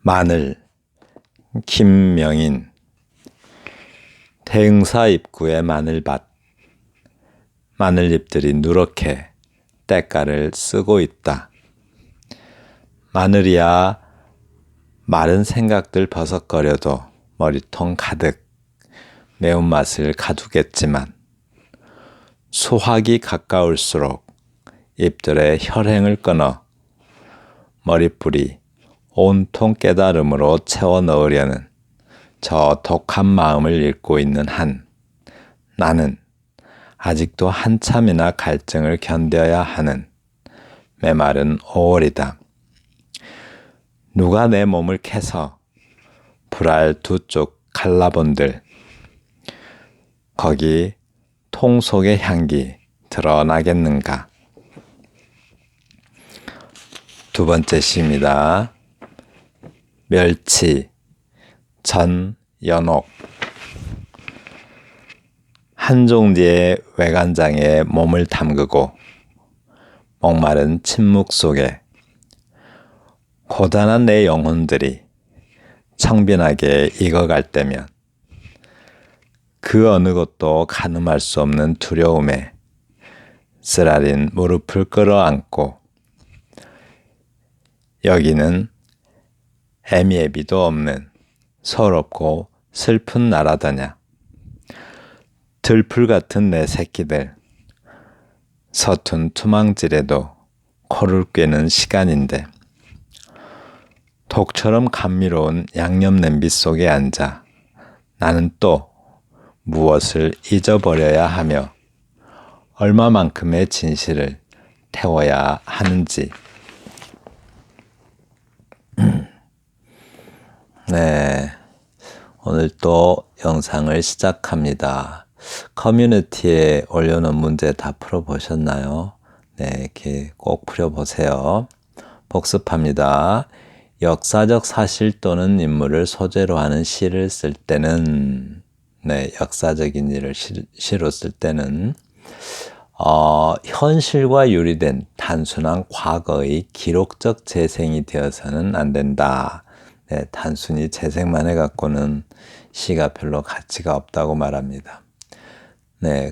마늘, 김명인. 대흥사 입구의 마늘밭. 마늘잎들이 누렇게 때깔을 쓰고 있다. 마늘이야 마른 생각들 버석거려도 머리통 가득 매운맛을 가두겠지만 수확이 가까울수록 잎들의 혈행을 끊어 머리뿌리 온통 깨달음으로 채워 넣으려는 저 독한 마음을 읽고 있는 한 나는 아직도 한참이나 갈증을 견뎌야 하는 메마른 5월이다. 누가 내 몸을 캐서 불알 두 쪽 갈라본들 거기 통 속의 향기 드러나겠는가. 두 번째 시입니다. 멸치, 전연옥. 한종지의 외간장에 몸을 담그고 목마른 침묵 속에 고단한 내 영혼들이 청빈하게 익어갈 때면 그 어느 것도 가늠할 수 없는 두려움에 쓰라린 무릎을 끌어안고 여기는 애미애비도 없는 서럽고 슬픈 나라더냐. 들풀 같은 내 새끼들 서툰 투망질에도 코를 꿰는 시간인데 독처럼 감미로운 양념 냄비 속에 앉아 나는 또 무엇을 잊어버려야 하며 얼마만큼의 진실을 태워야 하는지. 네, 오늘 또 영상을 시작합니다. 커뮤니티에 올려놓은 문제 다 풀어보셨나요? 네, 이렇게 꼭 풀어보세요. 복습합니다. 역사적 사실 또는 인물을 소재로 하는 시를 쓸 때는, 역사적인 일을 시로 쓸 때는 현실과 유리된 단순한 과거의 기록적 재생이 되어서는 안 된다. 단순히 재생만 해갖고는 시가 별로 가치가 없다고 말합니다.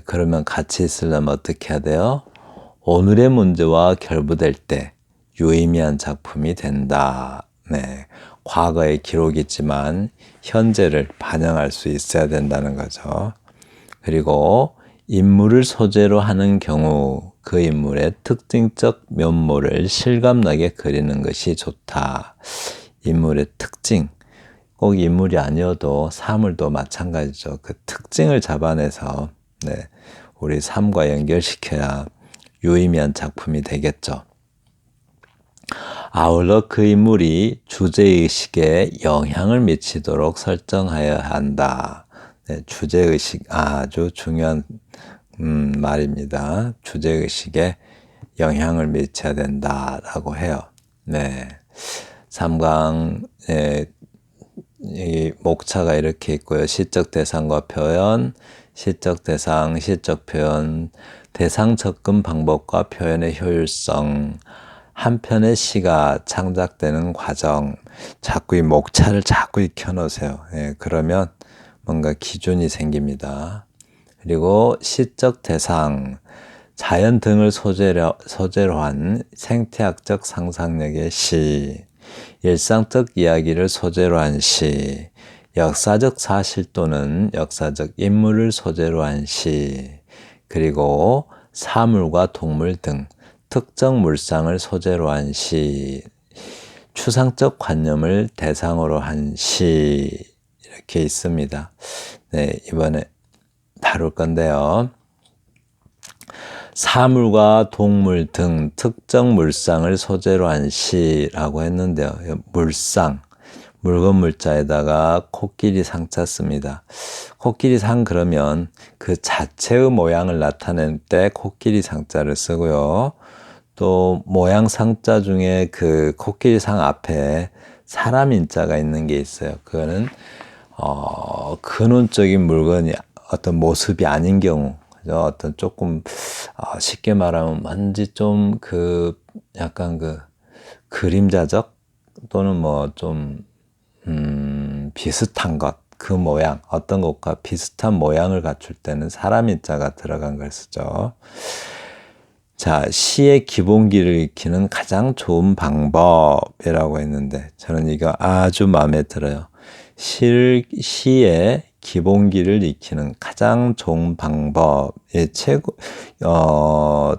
그러면 가치 있으려면 어떻게 해야 돼요? 오늘의 문제와 결부될 때 유의미한 작품이 된다. 과거의 기록이지만 현재를 반영할 수 있어야 된다는 거죠. 그리고 인물을 소재로 하는 경우 그 인물의 특징적 면모를 실감나게 그리는 것이 좋다. 인물의 특징, 꼭 인물이 아니어도 사물도 마찬가지죠. 그 특징을 잡아내서 우리 삶과 연결시켜야 유의미한 작품이 되겠죠. 아울러 그 인물이 주제의식에 영향을 미치도록 설정하여야 한다. 주제의식 아주 중요한 말입니다. 주제의식에 영향을 미쳐야 된다라고 해요. 3강 이 목차가 이렇게 있고요. 시적 대상과 표현, 시적 대상, 시적 표현, 대상 접근 방법과 표현의 효율성, 한 편의 시가 창작되는 과정. 자꾸 이 목차를 자꾸 익혀놓으세요. 그러면 뭔가 기준이 생깁니다. 그리고 시적 대상, 자연 등을 소재로 한 생태학적 상상력의 시, 일상적 이야기를 소재로 한 시, 역사적 사실 또는 역사적 인물을 소재로 한 시, 그리고 사물과 동물 등 특정 물상을 소재로 한 시, 추상적 관념을 대상으로 한 시, 이렇게 있습니다. 이번에 다룰 건데요. 사물과 동물 등 특정 물상을 소재로 한 시라고 했는데요. 물상, 묽은 물자에다가 코끼리 상자 씁니다. 코끼리 상 그러면 그 자체의 모양을 나타낼 때 코끼리 상자를 쓰고요. 또 모양 상자 중에 그 코끼리 상 앞에 사람 인자가 있는 게 있어요. 그거는 근원적인 물건이 어떤 모습이 아닌 경우, 어떤 조금 쉽게 말하면 완전 좀 약간 그림자적 또는 뭐 좀 비슷한 것, 그 모양, 어떤 것과 비슷한 모양을 갖출 때는 사람 인자가 들어간 걸 쓰죠. 자, 시의 기본기를 익히는 가장 좋은 방법이라고 했는데 저는 이거 아주 마음에 들어요. 시의 기본기를 익히는 가장 좋은 방법의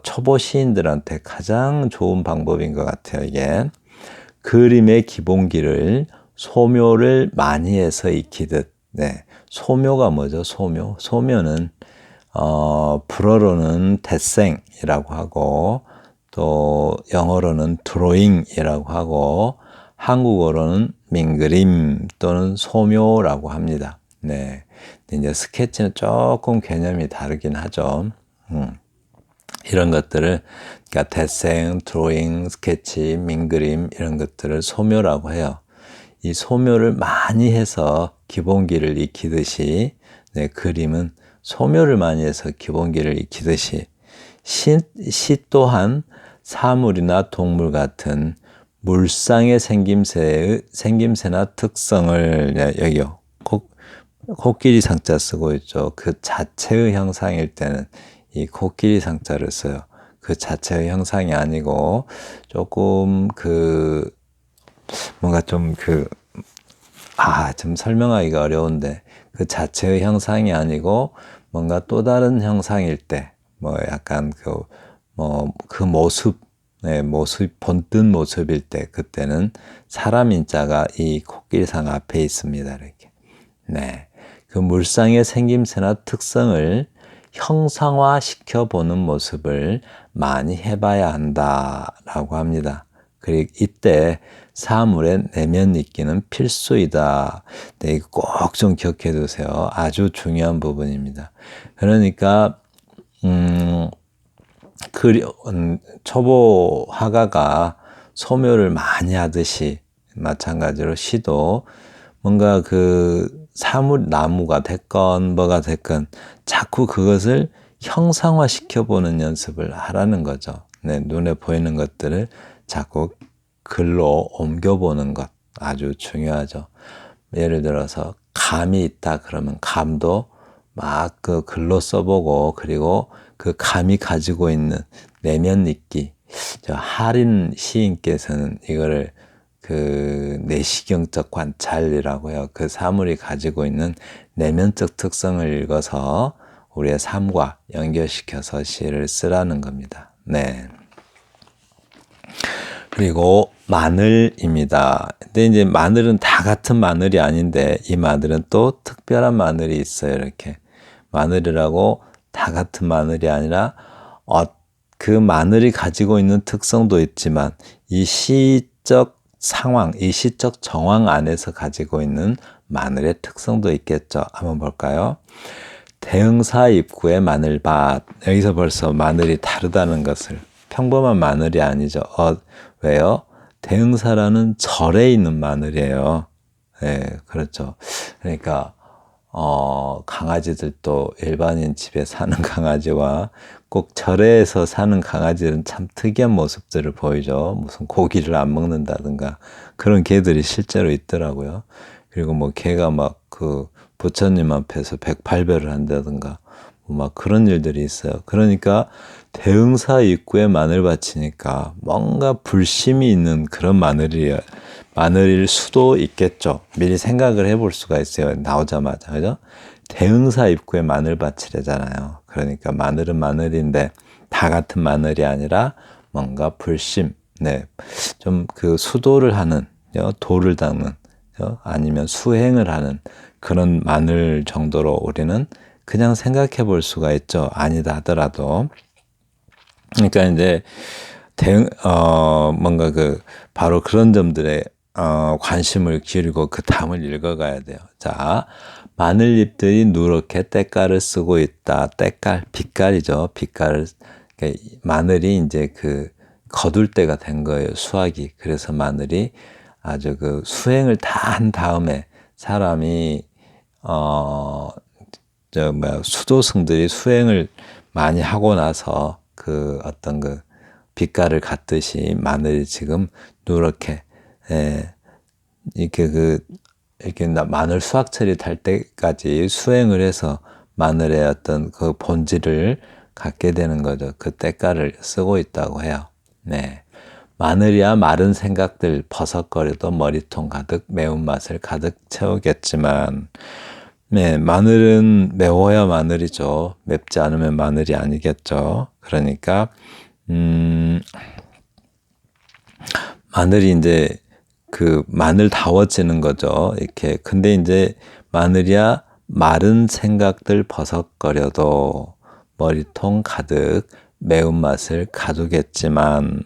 초보 시인들한테 가장 좋은 방법인 것 같아요. 이게 그림의 기본기를 소묘를 많이 해서 익히듯. 네, 소묘가 뭐죠? 소묘는 불어로는 데생이라고 하고 또 영어로는 드로잉이라고 하고 한국어로는 민그림 또는 소묘라고 합니다. 네, 이제 스케치는 조금 개념이 다르긴 하죠. 이런 것들을 그러니까 데생, 드로잉, 스케치, 민그림 이런 것들을 소묘라고 해요. 이 소묘를 많이 해서 기본기를 익히듯이 네, 그림은 소묘를 많이 해서 기본기를 익히듯이 시 또한 사물이나 동물 같은 물상의 생김새나 특성을 여기요. 코끼리 상자 쓰고 있죠. 그 자체의 형상일 때는 이 코끼리 상자를 써요. 그 자체의 형상이 아니고 조금 뭔가 좀 좀 설명하기가 어려운데 그 자체의 형상이 아니고 뭔가 또 다른 형상일 때 뭐 약간 그 모습, 네, 본뜬 모습일 때 그때는 사람 인자가 이 코끼리상 앞에 있습니다. 이렇게. 네. 그 물상의 생김새나 특성을 형상화 시켜보는 모습을 많이 해봐야 한다라고 합니다. 그리고 이때 사물의 내면 읽기는 필수이다. 네, 이거 꼭 좀 기억해 두세요. 아주 중요한 부분입니다. 그러니까 초보 화가가 소묘를 많이 하듯이 마찬가지로 시도 뭔가 사물, 나무가 됐건 뭐가 됐건 자꾸 그것을 형상화 시켜보는 연습을 하라는 거죠. 네, 눈에 보이는 것들을 자꾸 글로 옮겨보는 것 아주 중요하죠. 예를 들어서 감이 있다 그러면 감도 막 글로 써보고 그리고 그 감이 가지고 있는 내면 읽기. 하린 시인께서는 이거를 내시경적 관찰이라고 해요. 그 사물이 가지고 있는 내면적 특성을 읽어서 우리의 삶과 연결시켜서 시를 쓰라는 겁니다. 네. 그리고 마늘입니다. 근데 이제 마늘은 다 같은 마늘이 아닌데 이 마늘은 또 특별한 마늘이 있어요. 이렇게 마늘이라고 다 같은 마늘이 아니라 그 마늘이 가지고 있는 특성도 있지만 이 시적 상황, 이 시적 정황 안에서 가지고 있는 마늘의 특성도 있겠죠. 한번 볼까요? 대흥사 입구의 마늘밭. 여기서 벌써 마늘이 다르다는 것을 평범한 마늘이 아니죠. 왜요? 대흥사라는 절에 있는 마늘이에요. 네, 그렇죠. 그러니까 강아지들도 일반인 집에 사는 강아지와 꼭 절에서 사는 강아지들은 참 특이한 모습들을 보이죠. 무슨 고기를 안 먹는다든가 그런 개들이 실제로 있더라고요. 그리고 뭐 개가 막 부처님 앞에서 108배를 한다든가 막 그런 일들이 있어요. 그러니까 대흥사 입구에 마늘밭이니까 뭔가 불심이 있는 그런 마늘일 수도 있겠죠. 미리 생각을 해볼 수가 있어요. 나오자마자. 그죠? 대흥사 입구에 마늘밭이래잖아요. 그러니까 마늘은 마늘인데 다 같은 마늘이 아니라 뭔가 불심, 네. 좀 수도를 하는, 도를 닦는, 아니면 수행을 하는 그런 마늘 정도로 우리는 그냥 생각해 볼 수가 있죠. 아니다 하더라도. 그러니까 이제 뭔가 바로 그런 점들에 관심을 기울이고 그 다음을 읽어가야 돼요. 자, 마늘잎들이 누렇게 때깔을 쓰고 있다. 때깔, 빛깔이죠. 빛깔을 그러니까 마늘이 이제 거둘 때가 된 거예요. 수확이. 그래서 마늘이 아주 수행을 다 한 다음에 사람이 수도승들이 수행을 많이 하고 나서 어떤 빛깔을 갖듯이 마늘이 지금 누렇게 이렇게 이렇게 마늘 수확철이 될 때까지 수행을 해서 마늘의 어떤 그 본질을 갖게 되는 거죠. 그 때가를 쓰고 있다고 해요. 네. 마늘이야 마른 생각들 버석거려도 머리통 가득 매운맛을 가득 채우겠지만, 네, 마늘은 매워야 마늘이죠. 맵지 않으면 마늘이 아니겠죠. 그러니까 마늘이 이제 그 마늘다워지는 거죠. 이렇게. 근데 이제 마늘이야 마른 생각들 버석거려도 머리통 가득 매운맛을 가두겠지만,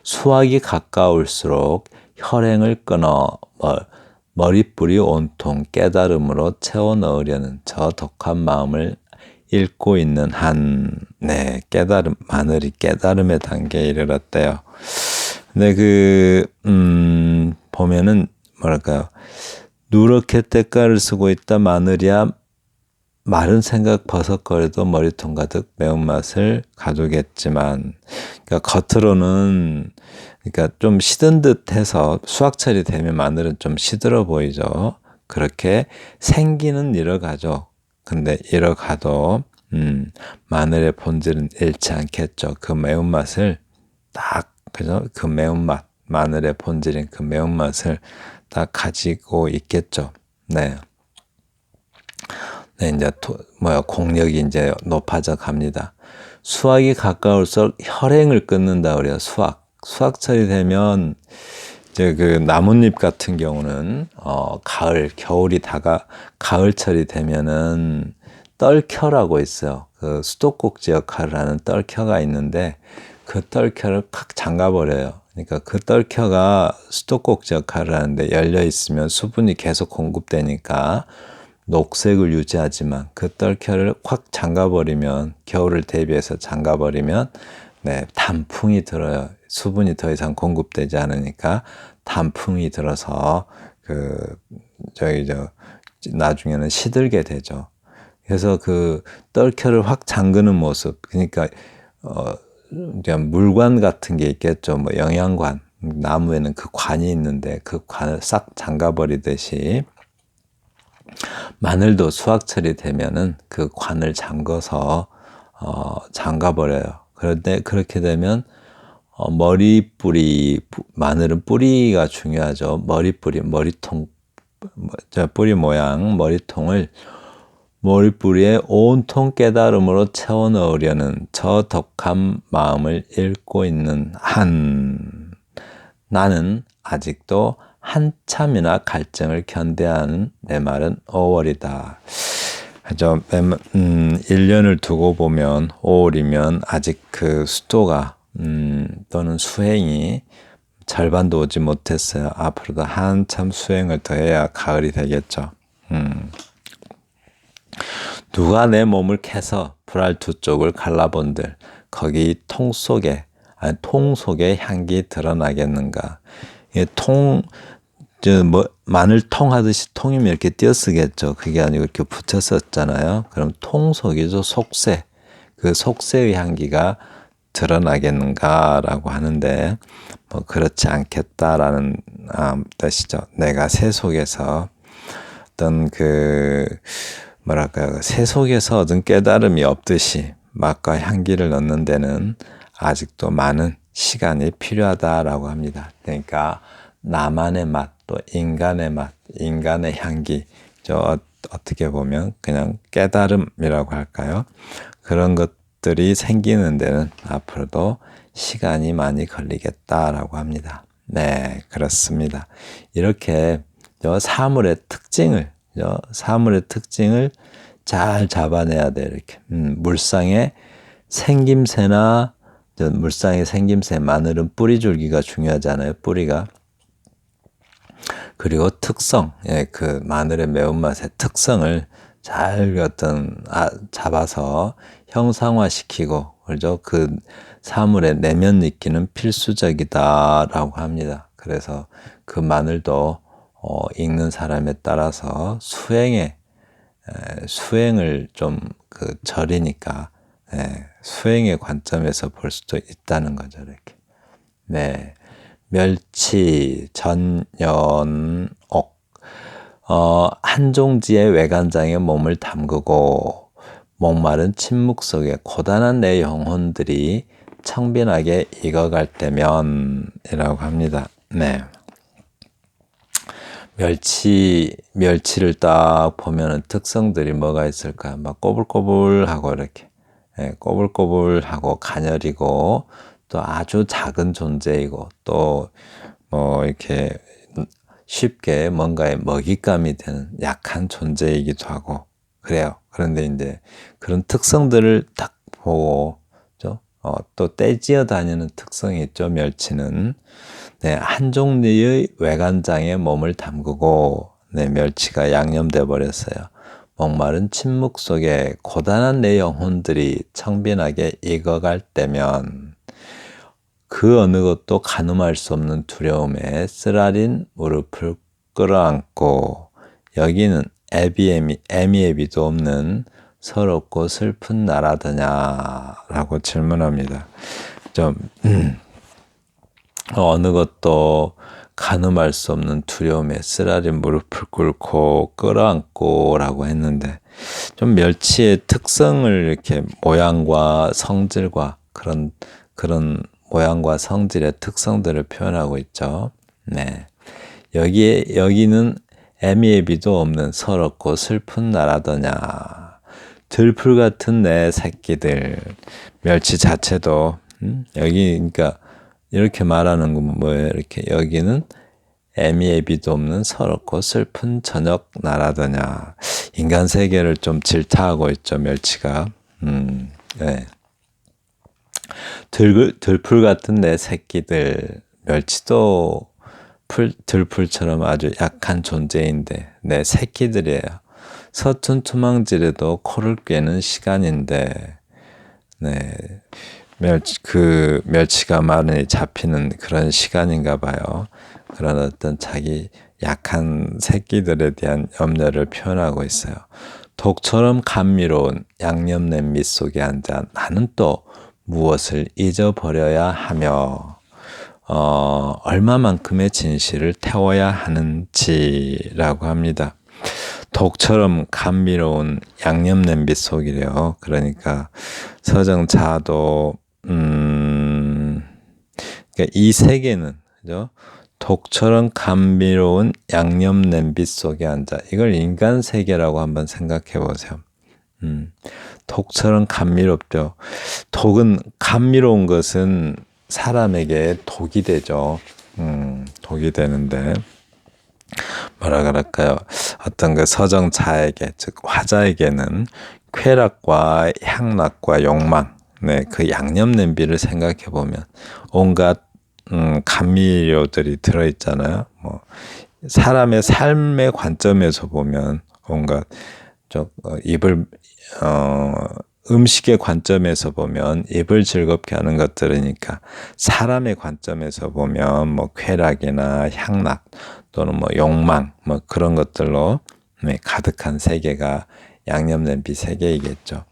수확이 가까울수록 혈행을 끊어 머리뿌리 온통 깨달음으로 채워 넣으려는 저 독한 마음을 읽고 있는 한, 네, 깨달음, 마늘이 깨달음의 단계에 이르렀대요. 근데 보면은, 뭐랄까요. 누렇게 때가를 쓰고 있다 마늘이야 마른 생각 버석거려도 머리통 가득 매운맛을 가두겠지만, 그러니까 겉으로는, 그러니까 좀 시든 듯 해서 수확철이 되면 마늘은 좀 시들어 보이죠. 그렇게 생기는 잃어가죠. 근데 잃어가도 마늘의 본질은 잃지 않겠죠. 그 매운맛을 딱, 그죠? 그 매운맛, 마늘의 본질인 그 매운맛을 딱 가지고 있겠죠. 네. 네, 이제 공력이 이제 높아져 갑니다. 수확이 가까울수록 혈행을 끊는다 그래요. 수확철이 되면 이제 그 나뭇잎 같은 경우는 겨울이 가을철이 되면은 떨켜라고 있어요. 그 수도꼭지 역할을 하는 떨켜가 있는데 그 떨켜를 팍 잠가버려요. 그러니까 그 떨켜가 수도꼭지 역할을 하는데 열려 있으면 수분이 계속 공급되니까 녹색을 유지하지만 그 떨켜를 확 잠가버리면, 겨울을 대비해서 잠가버리면, 네, 단풍이 들어요. 수분이 더 이상 공급되지 않으니까 단풍이 들어서 나중에는 시들게 되죠. 그래서 그 떨켜를 확 잠그는 모습, 그러니까 물관 같은 게 있겠죠. 뭐 영양관, 나무에는 그 관이 있는데 그 관을 싹 잠가버리듯이 마늘도 수확철이 되면은 그 관을 잠궈서 잠가버려요. 그런데 그렇게 되면 마늘은 뿌리가 중요하죠. 머리통, 뿌리 모양 머리통을 머리뿌리에 온통 깨달음으로 채워 넣으려는 저 독한 마음을 읽고 있는 한, 나는 아직도 한참이나 갈증을 견뎌하는 내 말은 5월이다. 1년을 두고 보면 5월이면 아직 그 수도가 또는 수행이 절반도 오지 못했어요. 앞으로도 한참 수행을 더 해야 가을이 되겠죠. 누가 내 몸을 캐서 불알 두 쪽을 갈라본들 거기 통 속에 향기 드러나겠는가. 마늘통 하듯이 통이면 이렇게 띄어쓰겠죠. 그게 아니고 이렇게 붙였었잖아요. 그럼 통 속이죠. 속세. 그 속세의 향기가 드러나겠는가라고 하는데, 그렇지 않겠다라는 뜻이죠. 내가 새 속에서 어떤 새 속에서 얻은 깨달음이 없듯이 맛과 향기를 넣는 데는 아직도 많은 시간이 필요하다라고 합니다. 그러니까 나만의 맛, 또 인간의 맛, 인간의 향기, 어떻게 보면 그냥 깨달음이라고 할까요? 그런 것들이 생기는 데는 앞으로도 시간이 많이 걸리겠다라고 합니다. 네, 그렇습니다. 이렇게 사물의 특징을 잘 잡아내야 돼요. 이렇게 물상의 생김새나 마늘은 뿌리줄기가 중요하잖아요. 뿌리가. 그리고 특성, 그 마늘의 매운맛의 특성을 잘 잡아서 형상화시키고, 그죠? 그 사물의 내면 느끼는 필수적이다라고 합니다. 그래서 그 마늘도 읽는 사람에 따라서 수행을 좀 절이니까 수행의 관점에서 볼 수도 있다는 거죠. 이렇게. 네. 멸치, 전연옥. 한종지의 외관장에 몸을 담그고 목마른 침묵 속에 고단한 내 영혼들이 청빈하게 익어갈 때면이라고 합니다. 네. 멸치를 딱 보면은 특성들이 뭐가 있을까? 막 꼬불꼬불하고 이렇게, 꼬불꼬불하고 가녀리고 또 아주 작은 존재이고 또 뭐 이렇게 쉽게 뭔가에 먹잇감이 되는 약한 존재이기도 하고 그래요. 그런데 이제 그런 특성들을 딱 보고 또 떼지어 다니는 특성이 있죠. 멸치는. 네, 한 종류의 외관장에 몸을 담그고 네, 멸치가 양념돼 버렸어요. 목마른 침묵 속에 고단한 내 영혼들이 청빈하게 익어갈 때면 그 어느 것도 가늠할 수 없는 두려움에 쓰라린 무릎을 끌어안고 여기는 애미애비도 없는 서럽고 슬픈 나라더냐라고 질문합니다. 좀 어느 것도 가늠할 수 없는 두려움에 쓰라린 무릎을 꿇고 끌어안고라고 했는데 좀 멸치의 특성을 이렇게 모양과 성질과 그런 모양과 성질의 특성들을 표현하고 있죠. 네. 여기는 애미애비도 없는 서럽고 슬픈 나라더냐. 들풀 같은 내 새끼들. 멸치 자체도, 여기, 그러니까, 이렇게 말하는 건 뭐예요? 이렇게, 여기는 애미애비도 없는 서럽고 슬픈 저녁 나라더냐. 인간 세계를 좀 질타하고 있죠, 멸치가. 네. 들풀 같은 내 새끼들, 멸치도 들풀처럼 아주 약한 존재인데 내 새끼들이에요. 서툰 투망질에도 코를 꿰는 시간인데, 네, 멸치가 많이 잡히는 그런 시간인가 봐요. 그런 어떤 자기 약한 새끼들에 대한 염려를 표현하고 있어요. 독처럼 감미로운 양념 냄비 속에 앉아 나는 또 무엇을 잊어버려야 하며 얼마만큼의 진실을 태워야 하는지라고 합니다. 독처럼 감미로운 양념 냄비 속이래요. 그러니까 서정자도 그러니까 이 세계는 그죠? 독처럼 감미로운 양념 냄비 속에 앉아 이걸 인간 세계라고 한번 생각해 보세요. 독처럼 감미롭죠. 독은 감미로운 것은 사람에게 독이 되죠. 독이 되는데 뭐라 그럴까요? 어떤 그 서정자에게 즉 화자에게는 쾌락과 향락과 욕망, 네, 그 양념 냄비를 생각해 보면 온갖 감미료들이 들어 있잖아요. 뭐 사람의 삶의 관점에서 보면 온갖 음식의 관점에서 보면 입을 즐겁게 하는 것들이니까 사람의 관점에서 보면 뭐 쾌락이나 향락 또는 뭐 욕망 뭐 그런 것들로 가득한 세계가 양념냄비 세계이겠죠.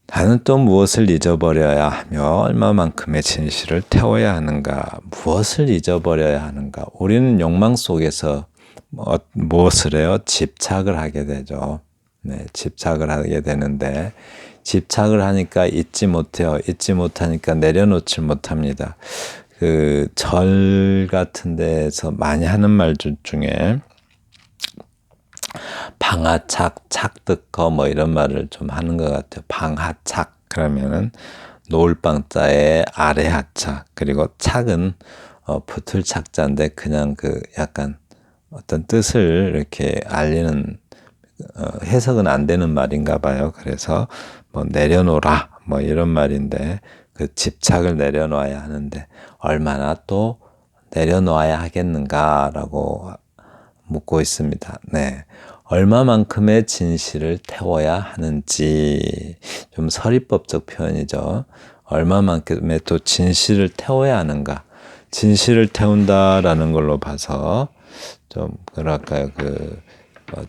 나는 또 무엇을 잊어버려야 하며 얼마만큼의 진실을 태워야 하는가? 무엇을 잊어버려야 하는가? 우리는 욕망 속에서 무엇을 해요? 집착을 하게 되죠. 네, 집착을 하게 되는데 집착을 하니까 잊지 못해요. 잊지 못하니까 내려놓지 못합니다. 그 절 같은 데서 많이 하는 말 중에 방하착, 착득거 뭐 이런 말을 좀 하는 것 같아요. 방하착 그러면은 놓을 방자에 아래 하차 그리고 착은 붙을 착자인데 그냥 그 약간 어떤 뜻을 이렇게 알리는 해석은 안 되는 말인가 봐요. 그래서 뭐 내려놓으라 뭐 이런 말인데 그 집착을 내려놓아야 하는데 얼마나 또 내려놓아야 하겠는가라고 묻고 있습니다. 네. 얼마만큼의 진실을 태워야 하는지 좀 서리법적 표현이죠. 얼마만큼의 또 진실을 태워야 하는가. 진실을 태운다라는 걸로 봐서 좀 뭐랄까요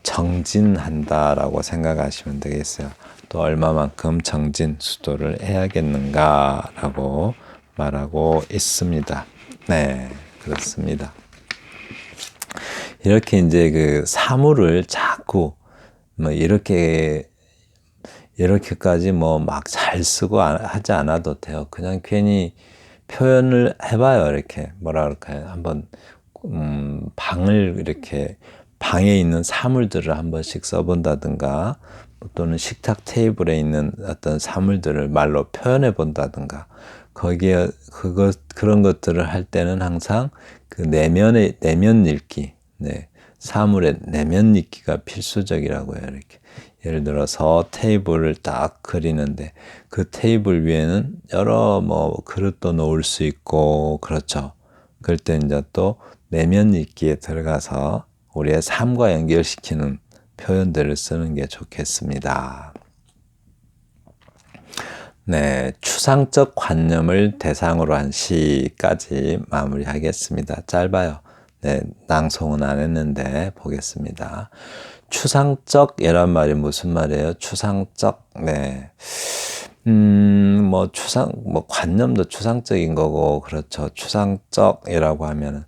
정진한다라고 생각하시면 되겠어요. 또 얼마만큼 정진 수도를 해야겠는가라고 말하고 있습니다. 네, 그렇습니다. 이렇게 이제 그 사물을 자꾸 뭐 이렇게까지 뭐 막 잘 쓰고 하지 않아도 돼요. 그냥 괜히 표현을 해봐요. 이렇게 뭐라 그럴까요? 한번 방을 이렇게 방에 있는 사물들을 한 번씩 써본다든가 또는 식탁 테이블에 있는 어떤 사물들을 말로 표현해 본다든가 거기에 그런 것들을 할 때는 항상 그 내면 읽기, 네, 사물의 내면 읽기가 필수적이라고 해요. 이렇게 예를 들어서 테이블을 딱 그리는데 그 테이블 위에는 여러 뭐 그릇도 놓을 수 있고 그렇죠. 그럴 때 이제 또 내면 읽기에 들어가서 우리의 삶과 연결시키는 표현들을 쓰는 게 좋겠습니다. 네, 추상적 관념을 대상으로 한 시까지 마무리하겠습니다. 짧아요. 네, 낭송은 안 했는데 보겠습니다. 추상적이란 말이 무슨 말이에요? 추상적, 네. 뭐 관념도 추상적인 거고, 그렇죠. 추상적이라고 하면은,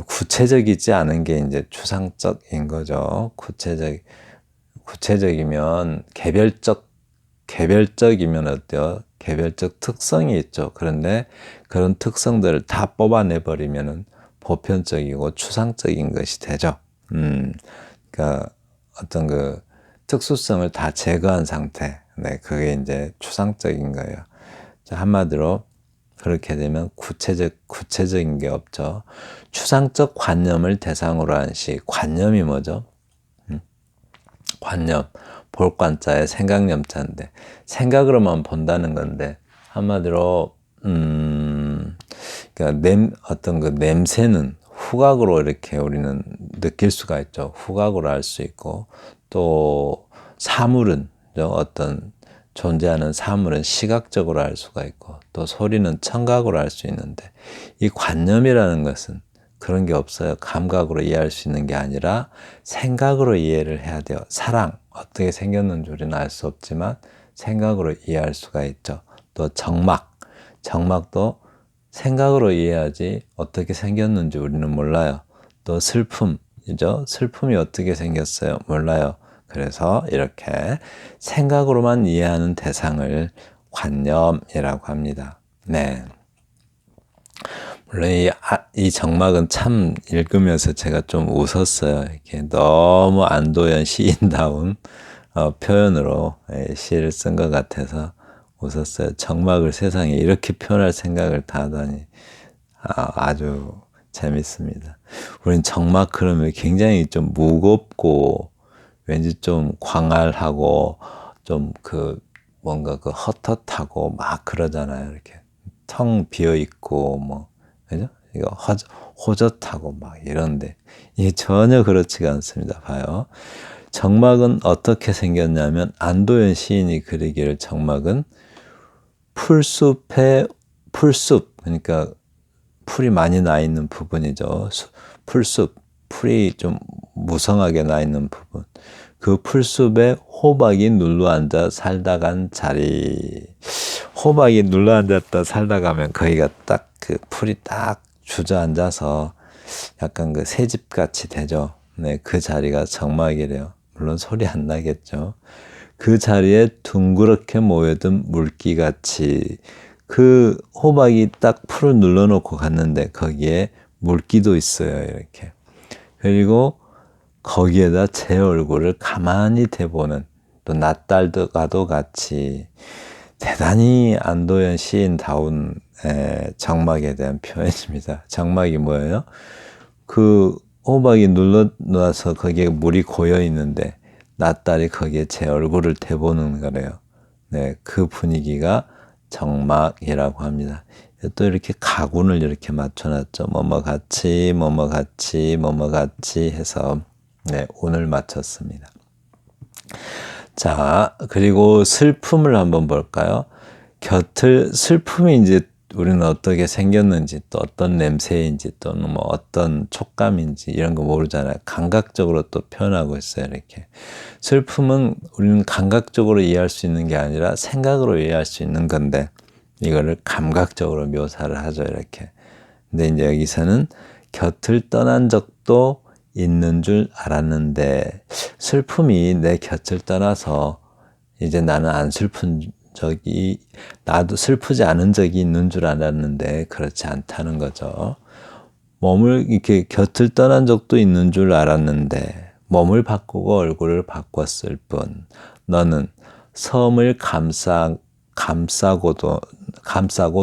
구체적이지 않은 게 이제 추상적인 거죠. 구체적이면 개별적이면 어때요? 개별적 특성이 있죠. 그런데 그런 특성들을 다 뽑아내버리면은 보편적이고 추상적인 것이 되죠. 그러니까 어떤 그 특수성을 다 제거한 상태. 네, 그게 이제 추상적인 거예요. 자, 한마디로 그렇게 되면 구체적인 게 없죠. 추상적 관념을 대상으로 한 시. 관념이 뭐죠? 관념. 볼관자에 생각념자인데 생각으로만 본다는 건데 한마디로 그러니까 어떤 그 냄새는 후각으로 이렇게 우리는 느낄 수가 있죠. 후각으로 알 수 있고 또 사물은 어떤 존재하는 사물은 시각적으로 알 수가 있고 또 소리는 청각으로 알 수 있는데 이 관념이라는 것은 그런 게 없어요. 감각으로 이해할 수 있는 게 아니라 생각으로 이해를 해야 돼요. 사랑 어떻게 생겼는지 우리는 알 수 없지만 생각으로 이해할 수가 있죠. 또 정막도 생각으로 이해하지 어떻게 생겼는지 우리는 몰라요. 또 슬픔이죠. 슬픔이 어떻게 생겼어요? 몰라요. 그래서 이렇게 생각으로만 이해하는 대상을 관념이라고 합니다. 네. 물론 이 정막은 참 읽으면서 제가 좀 웃었어요. 이렇게 너무 안도현 시인다운 표현으로 시를 쓴 것 같아서 웃었어요. 정막을 세상에 이렇게 표현할 생각을 다 하다니 아주 재밌습니다. 우린 정막 그러면 굉장히 좀 무겁고 왠지 좀 광활하고 좀 뭔가 헛헛하고 막 그러잖아요. 이렇게 텅 비어 있고 뭐 그죠? 이거 호젓하고 막 이런데 이게 전혀 그렇지가 않습니다. 봐요. 정막은 어떻게 생겼냐면 안도현 시인이 그리기를 정막은 풀숲 그러니까 풀이 많이 나 있는 부분이죠. 풀이 좀 무성하게 나 있는 부분. 그 풀숲에 호박이 눌러앉아 살다 간 자리. 호박이 눌러앉았다 살다 가면 거기가 딱 그 풀이 딱 주저앉아서 약간 그 새집 같이 되죠. 네, 그 자리가 정막이래요. 물론 소리 안 나겠죠. 그 자리에 둥그렇게 모여든 물기같이 그 호박이 딱 풀을 눌러놓고 갔는데 거기에 물기도 있어요. 이렇게. 그리고 거기에다 제 얼굴을 가만히 대보는 또 낯달가도 같이 대단히 안도현 시인다운 정막에 대한 표현입니다. 정막이 뭐예요? 그 호박이 눌러놔서 거기에 물이 고여 있는데 낯달이 거기에 제 얼굴을 대보는 거래요. 네, 그 분위기가 정막이라고 합니다. 또 이렇게 가군을 이렇게 맞춰놨죠. 뭐뭐 같이 해서 네, 오늘 마쳤습니다. 자, 그리고 슬픔을 한번 볼까요? 슬픔이 이제 우리는 어떻게 생겼는지 또 어떤 냄새인지 또는 뭐 어떤 촉감인지 이런 거 모르잖아요. 감각적으로 또 표현하고 있어요. 이렇게. 슬픔은 우리는 감각적으로 이해할 수 있는 게 아니라 생각으로 이해할 수 있는 건데 이거를 감각적으로 묘사를 하죠. 이렇게. 근데 이제 여기서는 곁을 떠난 적도 있는 줄 알았는데 슬픔이 내 곁을 떠나서 이제 나는 안 슬픈 적이 나도 슬프지 않은 적이 있는 줄 알았는데 그렇지 않다는 거죠. 몸을 이렇게 곁을 떠난 적도 있는 줄 알았는데 몸을 바꾸고 얼굴을 바꿨을 뿐 너는 섬을 감싸고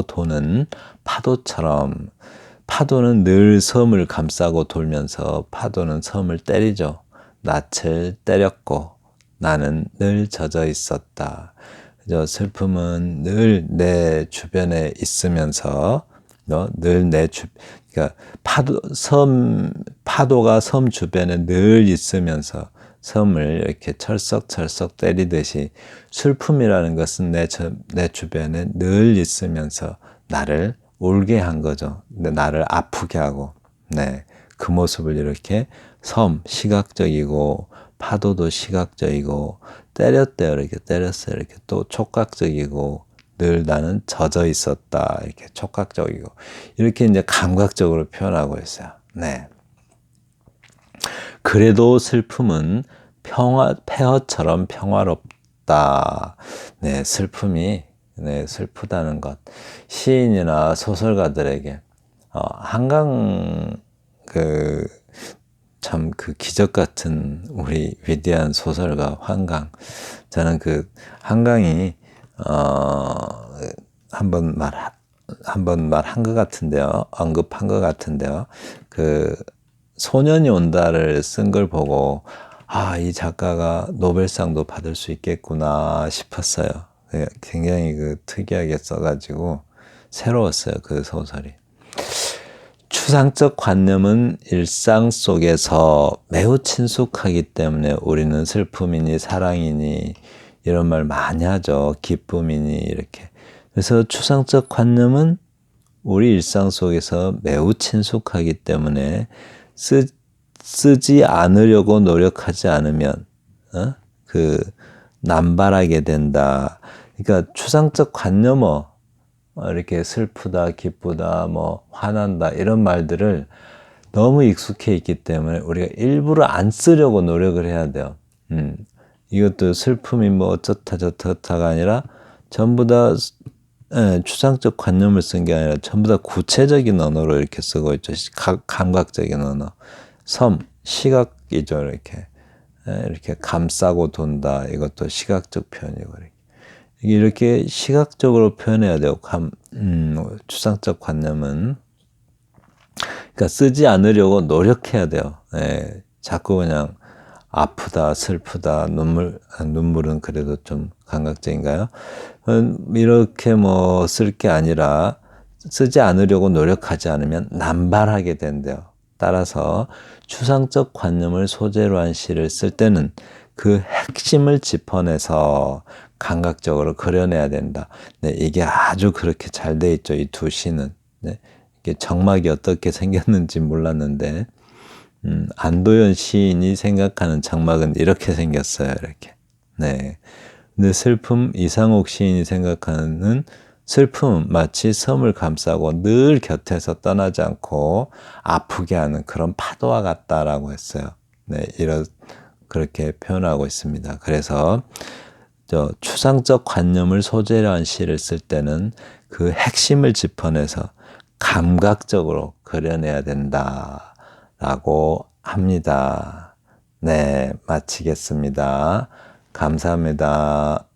도는 파도처럼 파도는 늘 섬을 감싸고 돌면서 파도는 섬을 때리죠. 낯을 때렸고 나는 늘 젖어 있었다. 그죠? 슬픔은 늘 내 주변에 있으면서 늘 그러니까 파도가 섬 주변에 늘 있으면서 섬을 이렇게 철썩철썩 때리듯이 슬픔이라는 것은 내 주변에 늘 있으면서 나를 울게 한 거죠. 나를 아프게 하고, 네. 그 모습을 이렇게 시각적이고, 파도도 시각적이고, 때렸대요. 이렇게 때렸어요. 이렇게 또 촉각적이고, 늘 나는 젖어 있었다. 이렇게 촉각적이고. 이렇게 이제 감각적으로 표현하고 있어요. 네. 그래도 슬픔은 폐허처럼 평화롭다. 네, 슬픔이 슬프다는 것. 시인이나 소설가들에게 한강 참 그 기적 같은 우리 위대한 소설가 한강. 저는 그 한강이 한번 말한 것 같은데요. 언급한 것 같은데요. 그 소년이 온다를 쓴 걸 보고 이 작가가 노벨상도 받을 수 있겠구나 싶었어요. 굉장히 특이하게 써가지고 새로웠어요. 그 소설이. 추상적 관념은 일상 속에서 매우 친숙하기 때문에 우리는 슬픔이니 사랑이니 이런 말 많이 하죠. 기쁨이니 이렇게. 그래서 추상적 관념은 우리 일상 속에서 매우 친숙하기 때문에 쓰지 않으려고 노력하지 않으면 남발하게 된다. 그러니까 추상적 관념 이렇게 슬프다, 기쁘다, 화난다 이런 말들을 너무 익숙해 있기 때문에 우리가 일부러 안 쓰려고 노력을 해야 돼요. 이것도 슬픔이 어쩌다 저쩌다가 아니라 전부 다 추상적 관념을 쓴 게 아니라 전부 다 구체적인 언어로 이렇게 쓰고 있죠. 감각적인 언어. 시각이죠. 이렇게 감싸고 돈다. 이것도 시각적 표현이고 이렇게 시각적으로 표현해야 돼요. 추상적 관념은. 그러니까 쓰지 않으려고 노력해야 돼요. 자꾸 그냥 아프다, 슬프다, 눈물은 그래도 좀 감각적인가요? 이렇게 쓸 게 아니라 쓰지 않으려고 노력하지 않으면 남발하게 된대요. 따라서 추상적 관념을 소재로 한 시를 쓸 때는 그 핵심을 짚어내서 감각적으로 그려내야 된다. 네, 이게 아주 그렇게 잘 돼 있죠. 이 두 시는. 네, 이게 정막이 어떻게 생겼는지 몰랐는데 안도현 시인이 생각하는 정막은 이렇게 생겼어요. 이렇게. 네. 근데 이상옥 시인이 생각하는 슬픔은 마치 섬을 감싸고 늘 곁에서 떠나지 않고 아프게 하는 그런 파도와 같다라고 했어요. 네, 그렇게 표현하고 있습니다. 그래서 추상적 관념을 소재로 한 시를 쓸 때는 그 핵심을 짚어내서 감각적으로 그려내야 된다라고 합니다. 네, 마치겠습니다. 감사합니다.